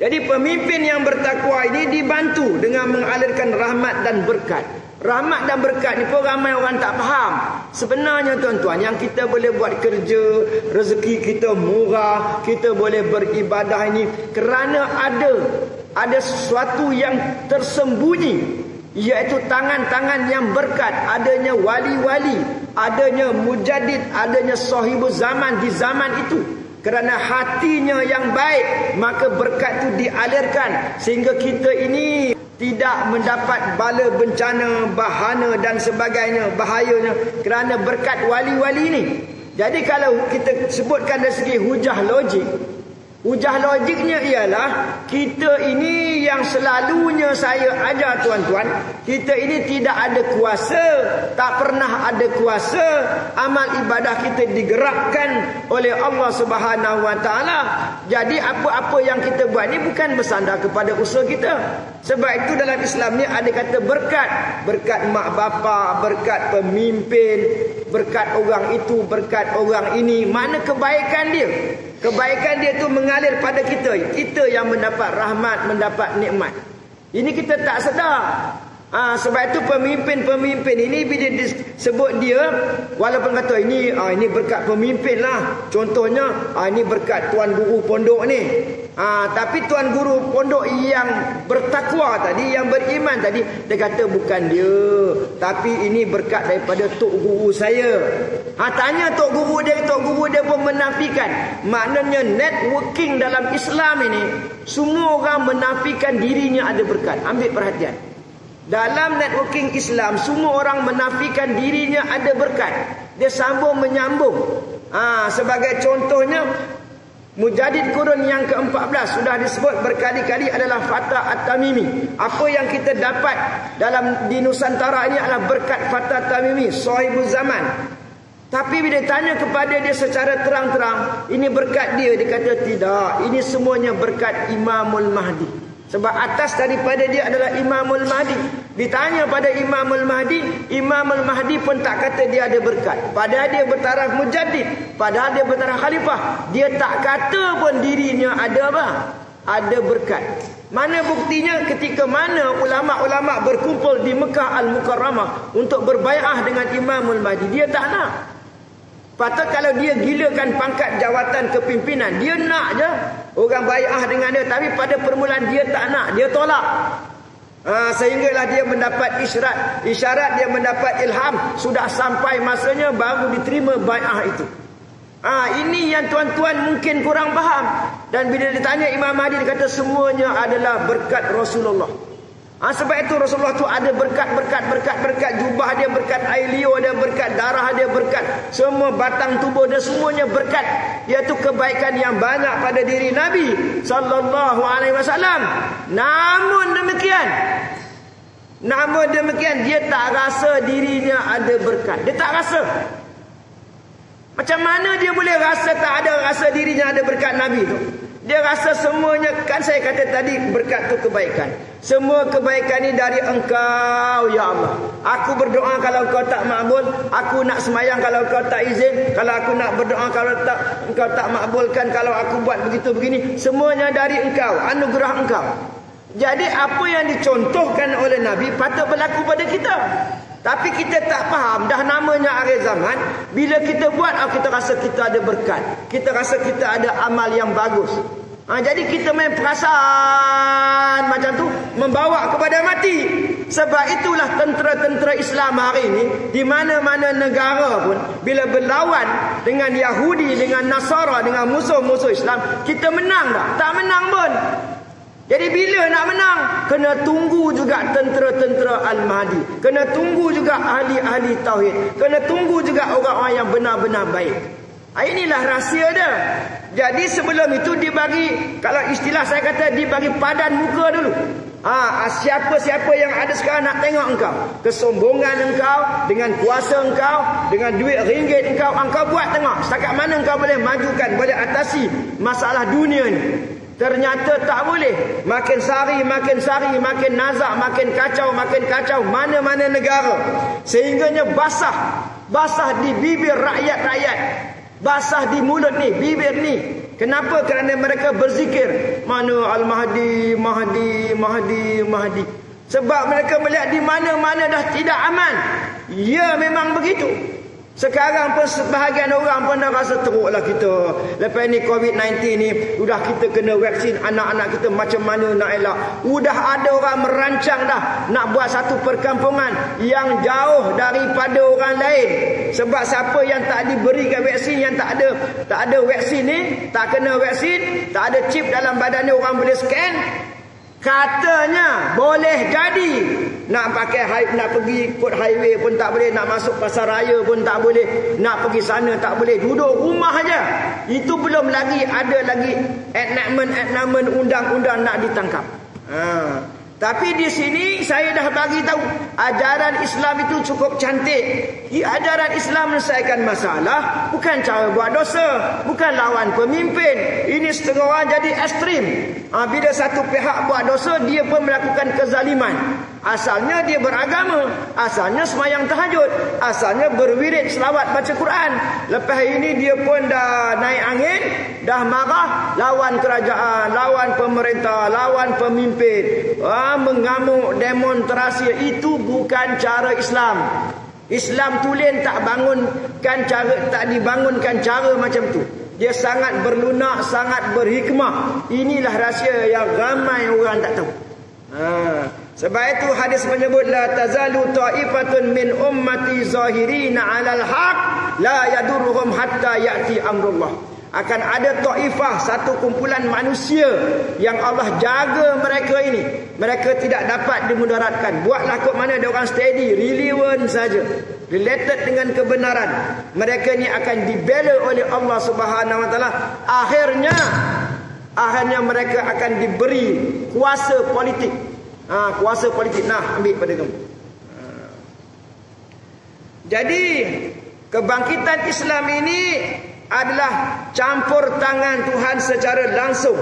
Jadi pemimpin yang bertakwa ini dibantu dengan mengalirkan rahmat dan berkat. Rahmat dan berkat ni pun ramai orang tak faham. Sebenarnya tuan-tuan, yang kita boleh buat kerja, rezeki kita murah, kita boleh beribadah ini kerana ada sesuatu yang tersembunyi, iaitu tangan-tangan yang berkat, adanya wali-wali, adanya mujadid, adanya sahibuz zaman di zaman itu. Kerana hatinya yang baik, maka berkat itu dialirkan sehingga kita ini tidak mendapat bala bencana, bahana dan sebagainya, bahayanya kerana berkat wali-wali ini. Jadi kalau kita sebutkan dari segi hujah logiknya ialah kita ini yang selalunya saya ajar tuan-tuan, kita ini tidak ada kuasa, tak pernah ada kuasa. Amal ibadah kita digerakkan oleh Allah Subhanahu Wa Taala. Jadi apa-apa yang kita buat ni bukan bersandar kepada usaha kita. Sebab itu dalam Islam ni ada kata berkat. Berkat mak bapa, berkat pemimpin, berkat orang itu, berkat orang ini. Mana kebaikan dia? Kebaikan dia tu mengalir pada kita. Kita yang mendapat rahmat, mendapat nikmat. Ini kita tak sedar. Sebab itu pemimpin-pemimpin ini bila disebut dia, walaupun kata ini berkat pemimpin lah. Contohnya ini berkat tuan guru pondok ni. Tapi tuan guru pondok yang bertakwa tadi, yang beriman tadi, dia kata bukan dia, tapi ini berkat daripada tok guru saya. Tanya tok guru dia pun menafikan. Maknanya networking dalam Islam ini, semua orang menafikan dirinya ada berkat. Ambil perhatian. Dalam networking Islam, semua orang menafikan dirinya ada berkat. Dia sambung menyambung. Sebagai contohnya, Mujadid Qurun yang ke-14 sudah disebut berkali-kali adalah Fatah At-Tamimi. Apa yang kita dapat di Nusantara ini adalah berkat Fatah At-Tamimi, sahibuz zaman. Tapi bila tanya kepada dia secara terang-terang, ini berkat dia kata tidak, ini semuanya berkat Imamul Mahdi. Sebab atas daripada dia adalah Imamul Mahdi. Ditanya pada Imamul Mahdi pun tak kata dia ada berkat. Padahal dia bertaraf mujadid, padahal dia bertaraf khalifah. Dia tak kata pun dirinya ada apa? Ada berkat. Mana buktinya? Ketika mana ulama-ulama berkumpul di Mekah Al-Mukarramah untuk berbai'ah dengan Imamul Mahdi, dia tak nak. Patut kalau dia gilakan pangkat jawatan kepimpinan, dia nak je orang bai'ah dengan dia, tapi pada permulaan dia tak nak, dia tolak. Sehinggalah dia mendapat isyarat, dia mendapat ilham, sudah sampai masanya baru diterima bai'ah itu. Ini yang tuan-tuan mungkin kurang faham. Dan bila ditanya Imam Mahdi, dia kata semuanya adalah berkat Rasulullah. Sebab itu Rasulullah tu ada berkat. Jubah dia berkat, air liur dia berkat, darah dia berkat, semua batang tubuh dia semuanya berkat. Iaitu kebaikan yang banyak pada diri Nabi sallallahu alaihi wasallam. Namun demikian dia tak rasa dirinya ada berkat. Dia tak rasa. Macam mana dia boleh rasa tak ada rasa dirinya ada berkat Nabi tu? Dia rasa semuanya, kan saya kata tadi berkat tu kebaikan. Semua kebaikan ni dari Engkau ya Allah. Aku berdoa kalau Engkau tak makbul, aku nak semayang kalau Engkau tak izin, kalau aku nak berdoa kalau Engkau tak makbulkan, kalau aku buat begitu begini, semuanya dari Engkau, anugerah Engkau. Jadi apa yang dicontohkan oleh Nabi patut berlaku pada kita. Tapi kita tak faham, dah namanya akhir zaman, bila kita buat, kita rasa kita ada berkat, kita rasa kita ada amal yang bagus. Jadi kita main perasaan macam tu, membawa kepada mati. Sebab itulah tentera-tentera Islam hari ini, di mana-mana negara pun, bila berlawan dengan Yahudi, dengan Nasara, dengan musuh-musuh Islam, kita menang tak? Tak menang pun. Jadi bila nak menang, kena tunggu juga tentera-tentera Al-Mahdi, kena tunggu juga ahli-ahli tauhid, kena tunggu juga orang-orang yang benar-benar baik. Inilah rahsia dia. Jadi sebelum itu dibagi, kalau istilah saya kata, dibagi padan muka dulu. Siapa-siapa yang ada sekarang nak tengok engkau, kesombongan engkau, dengan kuasa engkau, dengan duit ringgit engkau buat tengok setakat mana engkau boleh majukan, boleh atasi masalah dunia ni. Ternyata tak boleh. Makin sari, makin nazak, makin kacau, mana-mana negara. Sehingganya basah di bibir rakyat-rakyat, basah di mulut ni, bibir ni. Kenapa? Kerana mereka berzikir, mana Al-Mahdi, Mahdi, Mahdi, Mahdi. Sebab mereka melihat di mana-mana dah tidak aman. Ya, memang begitu. Sekarang pun sebahagian orang pun dah rasa teruklah kita. Lepas ni COVID-19 ni, sudah kita kena vaksin anak-anak kita, macam mana nak elak. Sudah ada orang merancang dah nak buat satu perkampungan yang jauh daripada orang lain. Sebab siapa yang tak diberikan vaksin, yang tak ada vaksin ni, tak kena vaksin, tak ada chip dalam badan ni, orang boleh scan, katanya boleh jadi nak pakai nak pergi ikut highway pun tak boleh, nak masuk pasar raya pun tak boleh, nak pergi sana tak boleh, duduk rumah aja. Itu belum lagi ada lagi enactment undang-undang nak ditangkap. Tapi di sini saya dah bagi tahu ajaran Islam itu cukup cantik. Ajaran Islam menyelesaikan masalah, bukan cara buat dosa, bukan lawan pemimpin. Ini setengah orang jadi ekstrim. Bila satu pihak buat dosa, dia pun melakukan kezaliman. Asalnya dia beragama, asalnya sembahyang tahajud, asalnya berwirid selawat baca Quran. Lepas ini dia pun dah naik angin, dah marah, lawan kerajaan, lawan pemerintah, lawan pemimpin, mengamuk, demonstrasi. Itu bukan cara Islam. Islam tulen tak dibangunkan cara macam tu. Dia sangat berlunak, sangat berhikmah. Inilah rahsia yang ramai orang tak tahu. Sebab itu hadis menyebut, la tazalu ta'ifatun min ummati zahirina 'alal haq la yadurruhum hatta ya'ti amrullah. Akan ada taifah, satu kumpulan manusia yang Allah jaga mereka ini. Mereka tidak dapat dimudaratkan. Buatlah kot mana ada orang steady, relevant saja, related dengan kebenaran. Mereka ni akan dibela oleh Allah Subhanahu Wa Taala. Akhirnya mereka akan diberi kuasa politik. Kuasa politik. Nah, ambil pada kamu. Jadi kebangkitan Islam ini adalah campur tangan Tuhan secara langsung.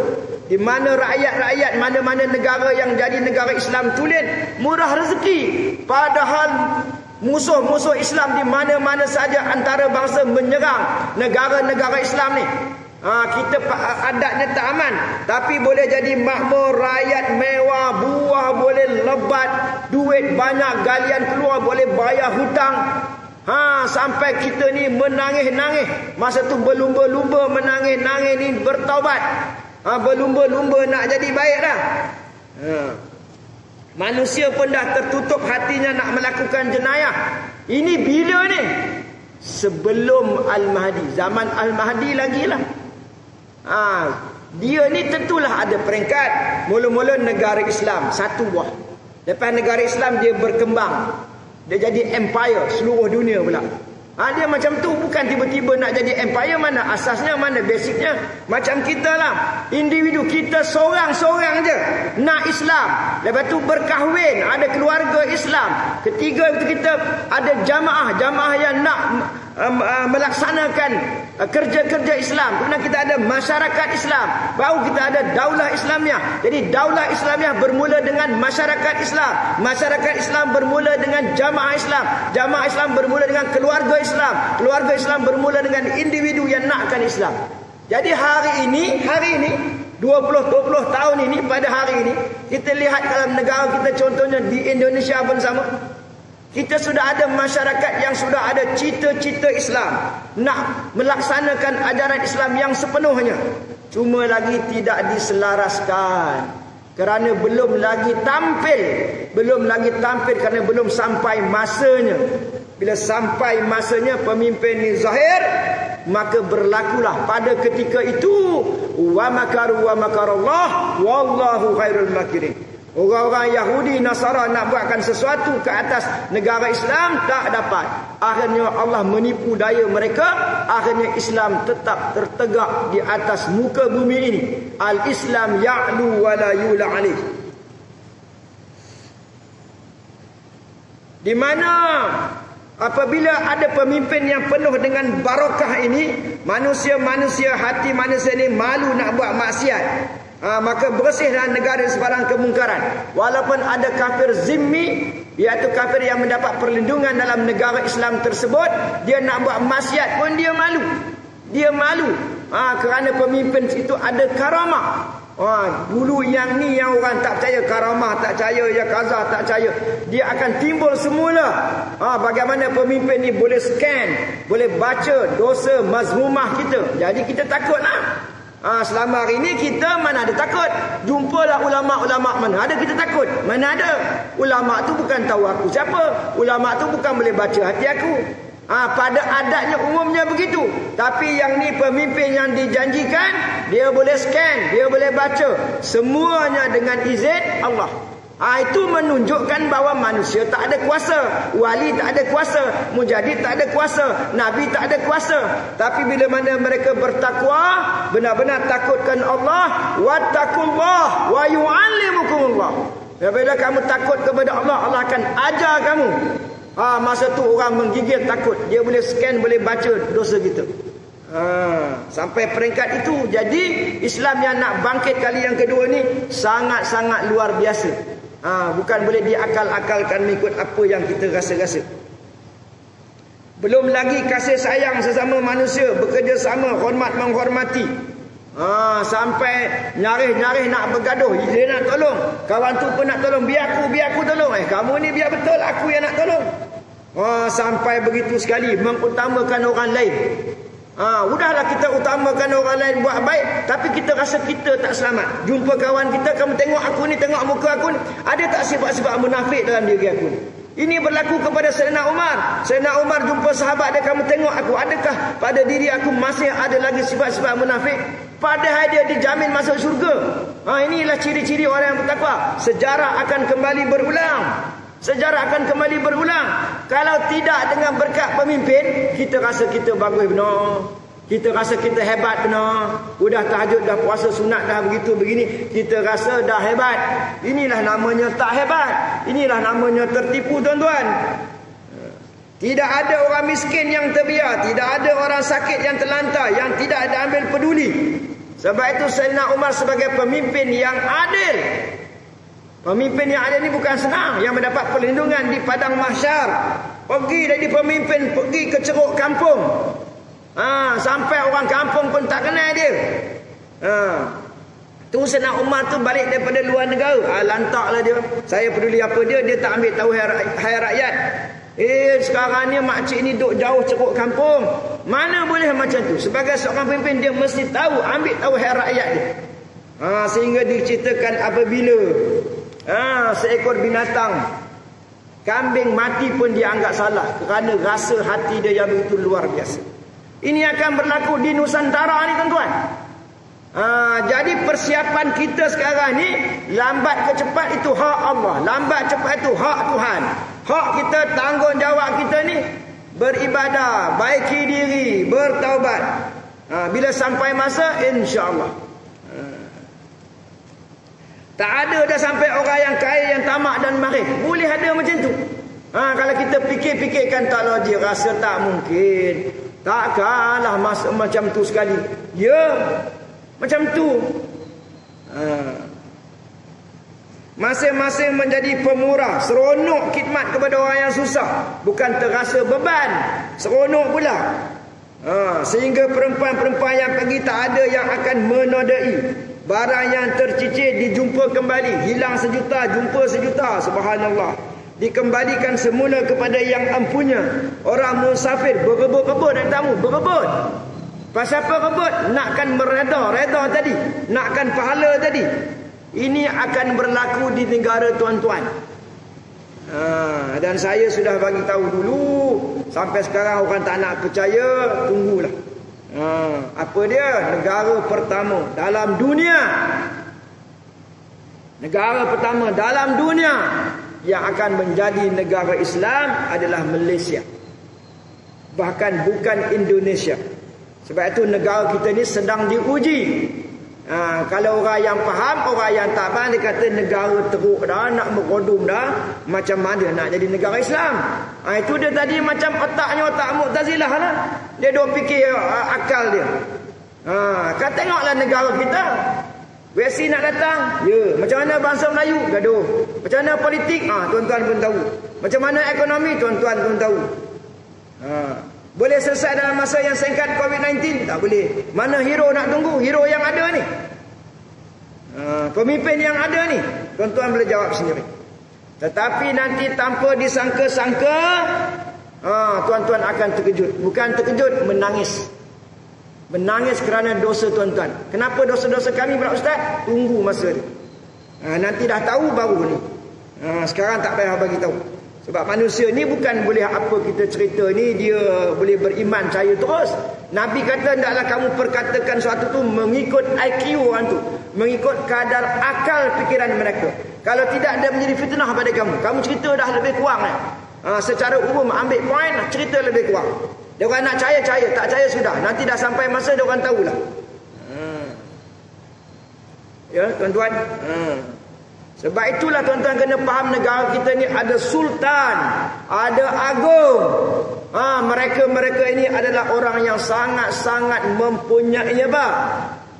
Di mana rakyat-rakyat mana-mana negara yang jadi negara Islam tulen murah rezeki. Padahal musuh-musuh Islam di mana-mana saja antara bangsa menyerang negara-negara Islam ni. Kita adatnya tak aman, tapi boleh jadi makmur, rakyat mewah, buah boleh lebat, duit banyak, galian keluar, boleh bayar hutang. Sampai kita ni menangis-nangis. Masa tu berlumba-lumba menangis-nangis ni bertaubat. Berlumba-lumba nak jadi baik dah. Manusia pun dah tertutup hatinya nak melakukan jenayah. Ini bila ni? Sebelum Al-Mahdi. Zaman Al-Mahdi lagi lah. Dia ni tentulah ada peringkat. Mula-mula negara Islam, satu buah. Lepas negara Islam dia berkembang. Dia jadi empire seluruh dunia pula. Dia macam tu, bukan tiba-tiba nak jadi empire. Mana asasnya, mana basicnya. Macam kita lah, individu kita seorang-seorang je nak Islam. Lepas tu berkahwin, ada keluarga Islam. Ketiga itu kita ada jamaah yang nak melaksanakan kerja-kerja Islam. Kemudian kita ada masyarakat Islam, baru kita ada daulah Islamiah. Jadi daulah Islamiah bermula dengan masyarakat Islam, masyarakat Islam bermula dengan jamaah Islam, jamaah Islam bermula dengan keluarga Islam, keluarga Islam bermula dengan individu yang nakkan Islam. Jadi hari ini 20 tahun ini, pada hari ini kita lihat dalam negara kita, contohnya di Indonesia pun sama. Kita sudah ada masyarakat yang sudah ada cita-cita Islam, nak melaksanakan ajaran Islam yang sepenuhnya. Cuma lagi tidak diselaraskan kerana belum lagi tampil kerana belum sampai masanya. Bila sampai masanya pemimpin ni zahir, maka berlakulah pada ketika itu wa makaru wa makarallah wallahu khairul makirin. Orang-orang Yahudi, Nasara nak buatkan sesuatu ke atas negara Islam, tak dapat. Akhirnya Allah menipu daya mereka. Akhirnya Islam tetap tertegak di atas muka bumi ini. Al-Islam ya'lu wa la yula alih. Di mana apabila ada pemimpin yang penuh dengan barakah ini, manusia-manusia, hati manusia ini malu nak buat maksiat. Maka bersihlah negara sebarang kemungkaran. Walaupun ada kafir zimmi, iaitu kafir yang mendapat perlindungan dalam negara Islam tersebut, dia nak buat maksiat pun dia malu. Dia malu. Kerana pemimpin itu ada karamah. Dulu yang ni yang orang tak percaya karamah, tak percaya ya kaza, tak percaya. Dia akan timbul semula. Bagaimana pemimpin ni boleh scan, boleh baca dosa mazmumah kita. Jadi kita takutlah. Selama hari ni kita mana ada takut. Jumpalah ulama-ulama mana ada kita takut. Mana ada. Ulama tu bukan tahu aku siapa. Ulama tu bukan boleh baca hati aku. Pada adatnya umumnya begitu. Tapi yang ni pemimpin yang dijanjikan, dia boleh scan, dia boleh baca. Semuanya dengan izin Allah. Itu menunjukkan bahawa manusia tak ada kuasa. Wali tak ada kuasa. Mujahid tak ada kuasa. Nabi tak ada kuasa. Tapi bila mana mereka bertakwa, benar-benar takutkan Allah. Wattaqullah wa yu'allimukumullah. Bila kamu takut kepada Allah, Allah akan ajar kamu. Masa tu orang menggigil takut. Dia boleh scan, boleh baca dosa kita. Sampai peringkat itu. Jadi Islam yang nak bangkit kali yang kedua ni sangat-sangat luar biasa. Bukan boleh diakal-akalkan mengikut apa yang kita rasa-rasa. Belum lagi kasih sayang sesama manusia, bekerja sama, hormat menghormati. Sampai nyarih-nyarih nak bergaduh. Dia nak tolong, kawan tu pun nak tolong. Biar aku tolong. Kamu ni biar betul, aku yang nak tolong. Sampai begitu sekali mengutamakan orang lain. Udahlah kita utamakan orang lain buat baik, tapi kita rasa kita tak selamat. Jumpa kawan kita, kamu tengok aku ni, tengok muka aku ni, ada tak sifat-sifat munafik dalam diri aku ni? Ini berlaku kepada Sayyidina Umar. Sayyidina Umar jumpa sahabat dia, kamu tengok aku, adakah pada diri aku masih ada lagi sifat-sifat munafik? Padahal dia dijamin masuk syurga. Inilah ciri-ciri orang yang bertakwa. Sejarah akan kembali berulang. Sejarah akan kembali berulang. Kalau tidak dengan berkat pemimpin, kita rasa kita bagus benar. Kita rasa kita hebat benar. Udah tahajud, dah puasa sunat, dah begitu begini, kita rasa dah hebat. Inilah namanya tak hebat. Inilah namanya tertipu, tuan-tuan. Tidak ada orang miskin yang terbiar. Tidak ada orang sakit yang terlantar, yang tidak ada ambil peduli. Sebab itu Sayyidina Umar sebagai pemimpin yang adil. Pemimpin yang adil ni bukan senang. Yang mendapat perlindungan di padang mahsyar. Pergi dari pemimpin, pergi ke ceruk kampung. Sampai orang kampung pun tak kenal dia. Tu Sayyidina Umar tu balik daripada luar negara. Lantaklah dia. Saya peduli apa dia, dia tak ambil tahu hai rakyat. Sekarang ni makcik ni duduk jauh ceruk kampung. Mana boleh macam tu? Sebagai seorang pemimpin, dia mesti tahu, ambil tahu hai rakyat dia. Sehingga diceritakan apabila seekor binatang, kambing mati pun dia anggap salah kerana rasa hati dia yang begitu luar biasa. Ini akan berlaku di Nusantara ni, tuan-tuan. Jadi persiapan kita sekarang ni, lambat ke cepat itu hak Allah, lambat cepat itu hak Tuhan. Hak kita, tanggungjawab kita ni beribadah, baiki diri, bertaubat. Bila sampai masa, insya-Allah. Tak ada dah sampai orang yang kaya, yang tamak dan marih. Boleh ada macam tu. Kalau kita fikir-fikirkan tak logik, rasa tak mungkin. Takkanlah macam tu sekali. Ya, macam tu. Masing-masing menjadi pemurah, seronok khidmat kepada orang yang susah, bukan terasa beban, seronok pula. Sehingga perempuan-perempuan yang pergi tak ada yang akan menodai. Barang yang tercicir dijumpa kembali, hilang 1 juta, jumpa 1 juta, subhanallah. Dikembalikan semula kepada yang empunya. Orang musafir berebut-rebut dan tamu, berebut. Pasal apa rebut? Nakkan reda tadi, nakkan pahala tadi. Ini akan berlaku di negara tuan-tuan. Dan saya sudah bagi tahu dulu. Sampai sekarang orang tak nak percaya, tunggulah. Apa dia? Negara pertama dalam dunia. Negara pertama dalam dunia yang akan menjadi negara Islam adalah Malaysia. Bahkan bukan Indonesia. Sebab itu negara kita ni sedang diuji. Kalau orang yang faham, orang yang tak faham, dia kata negara teruk dah, nak merodum dah, macam mana nak jadi negara Islam. Itu dia tadi macam otaknya otak Mu'tazilah lah. Dia duk fikir akal dia. Kau tengoklah negara kita. Vaksin nak datang, ya. Macam mana bangsa Melayu, gaduh. Macam mana politik, tuan-tuan pun tahu. Macam mana ekonomi, tuan-tuan pun tahu. Boleh selesai dalam masa yang singkat COVID-19? Tak boleh. Mana hero nak tunggu? Hero yang ada ni. Pemimpin yang ada ni. Tuan-tuan boleh jawab sendiri. Tetapi nanti tanpa disangka-sangka, tuan-tuan akan terkejut. Bukan terkejut, menangis. Menangis kerana dosa tuan-tuan. Kenapa dosa-dosa kami pula Ustaz? Tunggu masa ni. Nanti dah tahu baru ni. Sekarang tak payah bagi tahu. Sebab manusia ni bukan boleh apa kita cerita ni dia boleh beriman percaya terus. Nabi kata hendaklah kamu perkatakan sesuatu tu mengikut IQ orang tu, mengikut kadar akal fikiran mereka. Kalau tidak dia menjadi fitnah pada kamu. Kamu cerita dah lebih kurang secara umum ambil poin cerita lebih kurang. Dia orang nak percaya, tak percaya sudah. Nanti dah sampai masa dia orang tahulah. Ya, tuan-tuan. Sebab itulah tuan-tuan kena faham negara kita ni ada sultan, ada agung. Mereka ini adalah orang yang sangat-sangat mempunyai apa?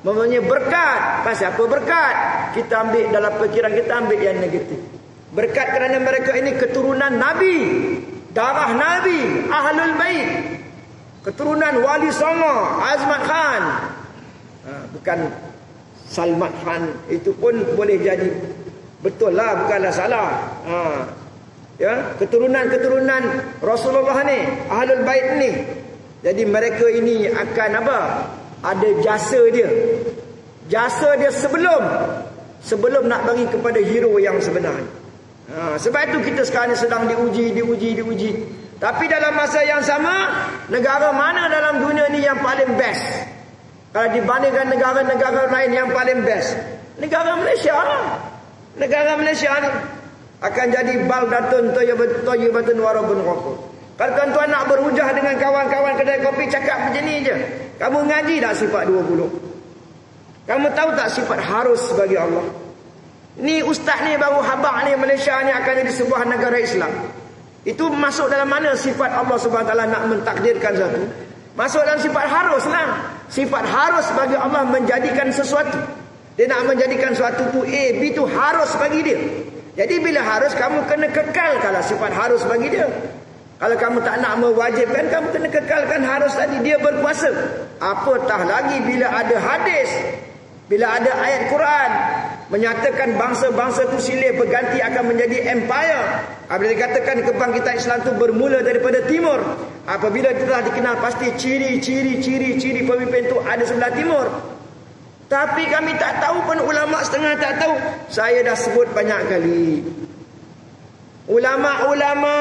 Mempunyai berkat. Pasal apa berkat? Kita ambil dalam fikiran kita ambil yang negatif. Berkat kerana mereka ini keturunan Nabi, darah Nabi, Ahlul Bait. Keturunan Wali Songo, Azmat Khan. Bukan Salman Khan, itu pun boleh jadi. Betul lah, bukanlah salah. Ya, keturunan Rasulullah ni, Ahlul Bait ni. Jadi mereka ini akan apa? Ada jasa dia. Jasa dia sebelum nak bagi kepada hero yang sebenarnya. Sebab itu kita sekarang ni sedang diuji. Tapi dalam masa yang sama, negara mana dalam dunia ni yang paling best? Kalau dibandingkan negara-negara lain yang paling best, negara Malaysia lah. Negara Malaysia ni akan jadi baldatun thayyibatun wa rabbun ghafur. Kalau tuan-tuan nak berhujah dengan kawan-kawan kedai kopi cakap macam ni je. Kamu ngaji tak sifat 20? Kamu tahu tak sifat harus bagi Allah? Ni ustaz ni baru habaq ni Malaysia ni akan jadi sebuah negara Islam. Itu masuk dalam mana sifat Allah Subhanahu Wa Taala nak mentakdirkan satu? Masuk dalam sifat harus lah. Sifat harus bagi Allah menjadikan sesuatu. Dia nak menjadikan sesuatu tu A, B tu harus bagi dia. Jadi bila harus, kamu kena kekalkanlah sifat harus bagi dia. Kalau kamu tak nak mewajibkan, kamu kena kekalkan harus tadi. Dia berkuasa. Apatah lagi bila ada hadis, bila ada ayat Quran menyatakan bangsa-bangsa tu silih berganti akan menjadi empire. Apabila dikatakan kebangkitan Islam tu bermula daripada timur, apabila telah dikenal pasti ciri pemimpin tu ada sebelah timur. Tapi kami tak tahu pun, ulama setengah tak tahu. Saya dah sebut banyak kali. Ulama-ulama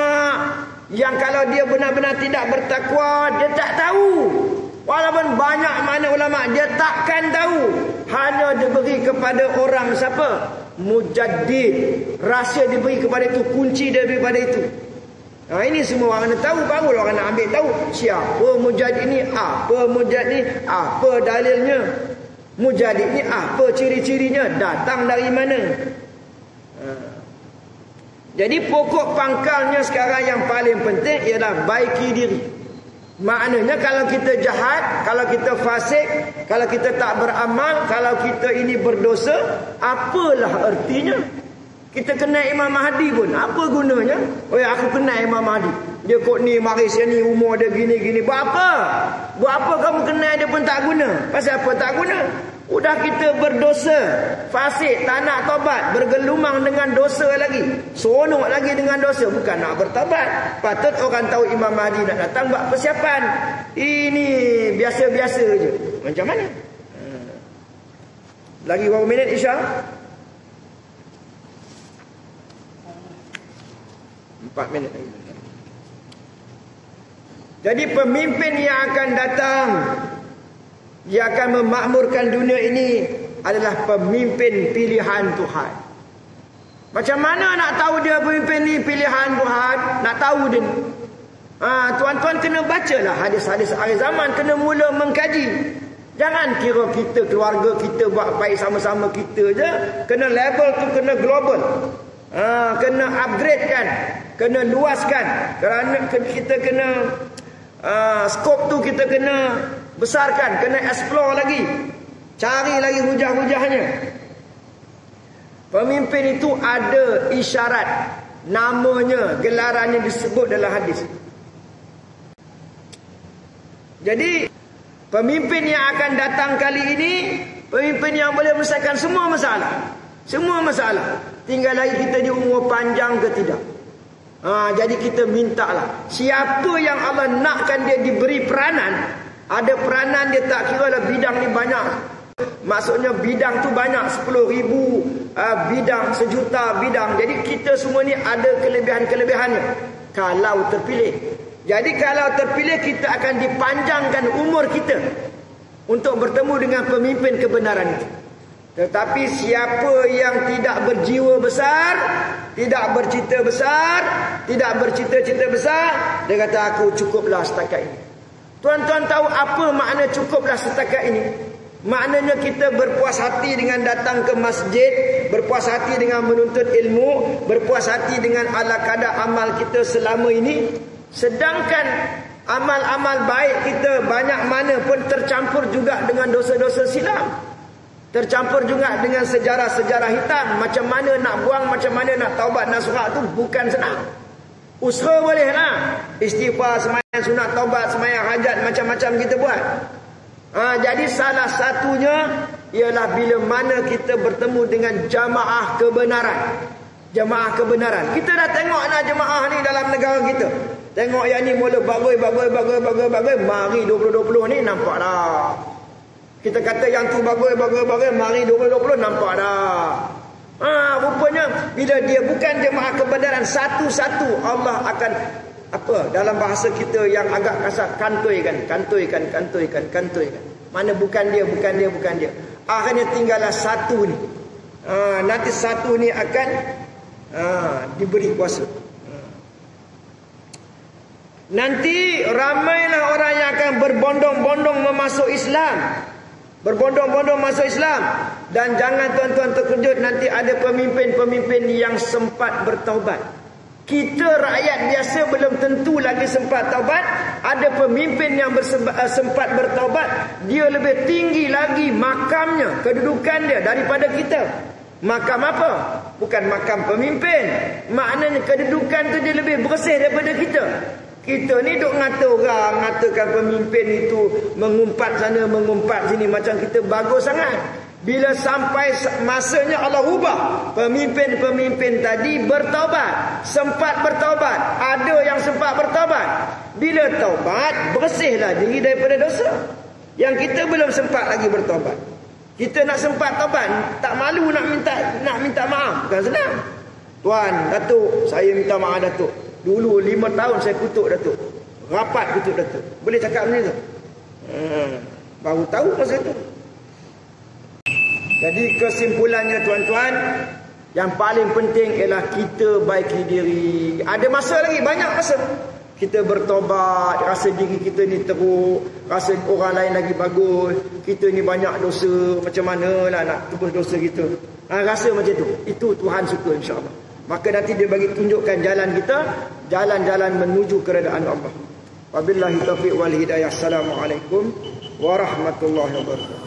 yang kalau dia benar-benar tidak bertakwa, dia tak tahu. Walaupun banyak mana ulama, dia takkan tahu. Hanya diberi kepada orang siapa? Mujaddid. Rahsia diberi kepada itu, kunci daripada itu. Ini semua orang kena tahu, baru orang nak ambil tahu siapa mujaddid ni, apa mujaddid ni, apa dalilnya. Mujaddid ni apa ciri-cirinya, datang dari mana. Jadi pokok pangkalnya sekarang yang paling penting ialah baiki diri. Maknanya kalau kita jahat, kalau kita fasik, kalau kita tak beramal, kalau kita ini berdosa, apalah artinya? Kita kenal Imam Mahdi pun, apa gunanya? Oh ya, aku kenal Imam Mahdi. Dia kok ni, mari sini, umur dia gini-gini. Buat apa? Buat apa kamu kenal dia pun tak guna? Pasal apa tak guna? Udah kita berdosa, fasik, tak nak tobat, bergelumang dengan dosa lagi, seronok lagi dengan dosa, bukan nak bertobat. Patut orang tahu Imam Mahdi nak datang, buat persiapan. Ini biasa-biasa je. Macam mana? Lagi berapa minit Isya? 4 minit lagi. Jadi pemimpin yang akan datang, dia akan memakmurkan dunia ini, adalah pemimpin pilihan Tuhan. Macam mana nak tahu dia pemimpin ni pilihan Tuhan? Nak tahu dia ni. Tuan-tuan kena bacalah hadis-hadis akhir zaman, kena mula mengkaji. Jangan kira kita, keluarga kita buat baik sama-sama kita je. Kena level tu kena global. Kena upgrade kan, kena luaskan. Kerana kita kena skop tu kita kena besarkan, kena explore lagi, cari lagi hujah-hujahnya. Pemimpin itu ada isyarat, namanya, gelarannya disebut dalam hadis. Jadi pemimpin yang akan datang kali ini, pemimpin yang boleh menyelesaikan semua masalah. Semua masalah. Tinggal lagi kita di umur panjang ke tidak. Jadi kita mintalah, siapa yang Allah nakkan dia diberi peranan, ada peranan dia tak kira lah bidang ni banyak. Maksudnya bidang tu banyak, 10,000 bidang, 1,000,000 bidang. Jadi kita semua ni ada kelebihan-kelebihannya kalau terpilih. Jadi kalau terpilih, kita akan dipanjangkan umur kita untuk bertemu dengan pemimpin kebenaran itu. Tetapi siapa yang tidak berjiwa besar, tidak bercita besar, tidak bercita-cita besar, dia kata aku cukuplah setakat ini. Tuan-tuan tahu apa makna cukuplah setakat ini? Maknanya kita berpuas hati dengan datang ke masjid, berpuas hati dengan menuntut ilmu, berpuas hati dengan ala kadar amal kita selama ini. Sedangkan amal-amal baik kita banyak mana pun tercampur juga dengan dosa-dosa silam. Tercampur juga dengan sejarah-sejarah hitam. Macam mana nak buang, macam mana nak taubat nasuhah tu bukan senang. Usaha boleh lah. Istighfar, semayang sunat taubat, semayang hajat, macam-macam kita buat. Jadi salah satunya ialah bila mana kita bertemu dengan jamaah kebenaran. Jamaah kebenaran. Kita dah tengok lah jamaah ni dalam negara kita. Tengok yang ni mula bagai. Mari 2020 ni nampak dah. Kita kata yang tu bagai. Mari 2020 nampak dah. Rupanya bila dia bukan jemaah kebenaran satu-satu, Allah akan dalam bahasa kita yang agak kasar, kantoikan. Mana bukan dia. Akhirnya tinggallah satu ni. Nanti satu ni akan diberi kuasa. Nanti ramailah orang yang akan berbondong-bondong memasuk Islam. Berbondong-bondong masuk Islam. Dan jangan tuan-tuan terkejut, nanti ada pemimpin-pemimpin yang sempat bertaubat. Kita rakyat biasa belum tentu lagi sempat taubat. Ada pemimpin yang sempat bertaubat, dia lebih tinggi lagi makamnya, kedudukan dia daripada kita. Makam apa? Bukan makam pemimpin. Maknanya kedudukan tu dia lebih bersih daripada kita. Kita ni duk ngata orang, ngatakan pemimpin itu mengumpat sana, mengumpat sini, macam kita bagus sangat. Bila sampai masanya Allah ubah, pemimpin-pemimpin tadi bertaubat, sempat bertaubat, ada yang sempat bertaubat. Bila taubat, bersihlah diri daripada dosa. Yang kita belum sempat lagi bertaubat. Kita nak sempat taubat, tak malu nak minta maaf, bukan senang. Tuan, Datuk, saya minta maaf Datuk. Dulu 5 tahun saya kutuk Datuk. Rapat kutuk Datuk. Boleh cakap macam tu? Baru tahu masa tu. Jadi kesimpulannya tuan-tuan, yang paling penting ialah kita baiki diri. Ada masa lagi, banyak masa. Kita bertobat, rasa diri kita ni teruk, rasa orang lain lagi bagus, kita ni banyak dosa, macam mana lah nak tebus dosa kita. Rasa macam tu. Itu Tuhan suka insya-Allah. Maka nanti dia bagi tunjukkan jalan kita, jalan-jalan menuju keredaan Allah. Wabillahi taufiq wal hidayah. Assalamualaikum warahmatullahi wabarakatuh.